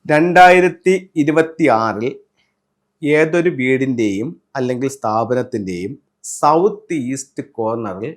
2026 ഏതൊരു വീടിൻ്റെയും അല്ലെങ്കിൽ സ്ഥാപനത്തിൻ്റെയും south east കോർണറിൽ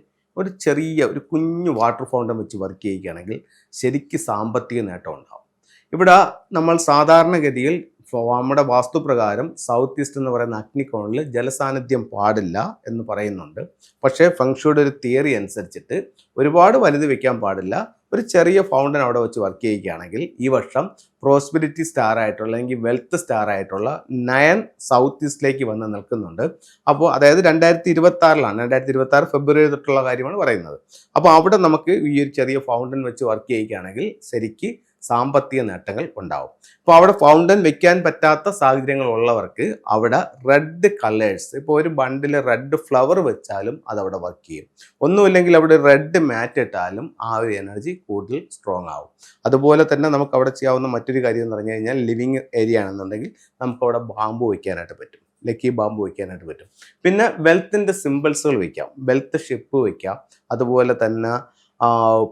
ഒരു കുഞ്ഞു വാട്ടർ ഫൗണ്ടൻ വെച്ച് വർക്ക് ചെയ്യുകയാണെങ്കിൽ ശരിക്കും സാമ്പത്തിക നേട്ടം ഉണ്ടാവും. ഇവിടെ നമ്മൾ സാധാരണഗതിയിൽ നമ്മുടെ വാസ്തുപ്രകാരം സൗത്ത് ഈസ്റ്റ് എന്ന് പറയുന്ന അഗ്നികോണിൽ ജലസാന്നിധ്യം പാടില്ല എന്ന് പറയുന്നുണ്ട്. പക്ഷേ ഫെങ്ഷുയുടെ ഒരു തിയറി അനുസരിച്ചിട്ട് ഒരുപാട് വലുത് വെക്കാൻ പാടില്ല, ഒരു ചെറിയ ഫൗണ്ടൻ അവിടെ വെച്ച് വർക്ക് ചെയ്യുകയാണെങ്കിൽ ഈ വർഷം പ്രോസ്പെരിറ്റി സ്റ്റാർ ആയിട്ടുള്ള അല്ലെങ്കിൽ വെൽത്ത് സ്റ്റാർ ആയിട്ടുള്ള 9 സൗത്ത് ഈസ്റ്റിലേക്ക് വന്ന് നിൽക്കുന്നുണ്ട്. അപ്പോൾ അതായത് 2026 ഫെബ്രുവരി തൊട്ടുള്ള കാര്യമാണ് പറയുന്നത്. അപ്പോൾ അവിടെ നമുക്ക് ഈ ഒരു ചെറിയ ഫൗണ്ടൻ വെച്ച് വർക്ക് ചെയ്യുകയാണെങ്കിൽ ശരിക്ക് സാമ്പത്തിക നേട്ടങ്ങൾ ഉണ്ടാവും. അപ്പോൾ അവിടെ ഫൗണ്ടൻ വെക്കാൻ പറ്റാത്ത സാഹചര്യങ്ങൾ ഉള്ളവർക്ക് അവിടെ റെഡ് കളേഴ്സ്, ഇപ്പോൾ ഒരു ബണ്ടിൽ റെഡ് ഫ്ലവർ വെച്ചാലും അതവിടെ വർക്ക് ചെയ്യും. ഒന്നുമില്ലെങ്കിൽ അവിടെ റെഡ് മാറ്റ് ഇട്ടാലും ആ ഒരു എനർജി കൂടുതൽ സ്ട്രോങ് ആവും. അതുപോലെ തന്നെ നമുക്ക് അവിടെ ചെയ്യാവുന്ന മറ്റൊരു കാര്യം എന്ന് പറഞ്ഞു കഴിഞ്ഞാൽ ലിവിങ് ഏരിയ ആണെന്നുണ്ടെങ്കിൽ നമുക്കവിടെ ബാമ്പു വയ്ക്കാനായിട്ട് പറ്റും, ലക്കി ബാമ്പു വയ്ക്കാനായിട്ട് പറ്റും. പിന്നെ വെൽത്തിൻ്റെ സിമ്പിൾസുകൾ വയ്ക്കാം, വെൽത്ത് ഷിപ്പ് വയ്ക്കാം, അതുപോലെ തന്നെ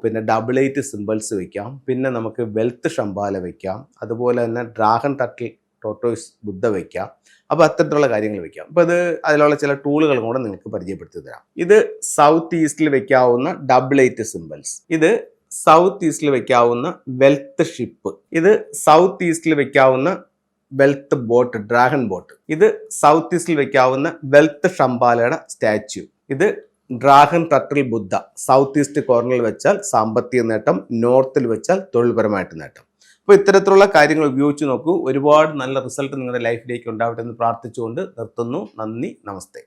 പിന്നെ 88 സിമ്പിൾസ് വയ്ക്കാം. പിന്നെ നമുക്ക് വെൽത്ത് ഷംബാല വയ്ക്കാം, അതുപോലെ തന്നെ ഡ്രാഗൺ ടർട്ടിൽ ടോട്ടോയ്സ് ബുദ്ധ വയ്ക്കാം. അപ്പോൾ അത്തരത്തിലുള്ള കാര്യങ്ങൾ വയ്ക്കാം. അപ്പോൾ അതിലുള്ള ചില ടൂളുകൾ കൂടെ നിങ്ങൾക്ക് പരിചയപ്പെടുത്തി തരാം. ഇത് സൗത്ത് ഈസ്റ്റിൽ വയ്ക്കാവുന്ന 88 സിമ്പിൾസ്, ഇത് സൗത്ത് ഈസ്റ്റിൽ വയ്ക്കാവുന്ന വെൽത്ത് ഷിപ്പ്, ഇത് സൗത്ത് ഈസ്റ്റിൽ വയ്ക്കാവുന്ന വെൽത്ത് ബോട്ട്, ഡ്രാഗൺ ബോട്ട്, ഇത് സൗത്ത് ഈസ്റ്റിൽ വയ്ക്കാവുന്ന വെൽത്ത് ഷംബാലയുടെ സ്റ്റാച്യു, ഇത് dragon turtle Buddha. South east കോർണറിൽ വെച്ചാൽ സാമ്പത്തിക നേട്ടം, നോർത്തിൽ വെച്ചാൽ തൊഴിൽപരമായിട്ട് നേട്ടം. അപ്പോൾ ഇത്തരത്തിലുള്ള കാര്യങ്ങൾ ഉപയോഗിച്ച് നോക്കൂ. ഒരുപാട് നല്ല റിസൾട്ട് നിങ്ങളുടെ ലൈഫിലേക്ക് ഉണ്ടാവട്ടെ എന്ന് പ്രാർത്ഥിച്ചുകൊണ്ട് നിർത്തുന്നു. നന്ദി, നമസ്തേ.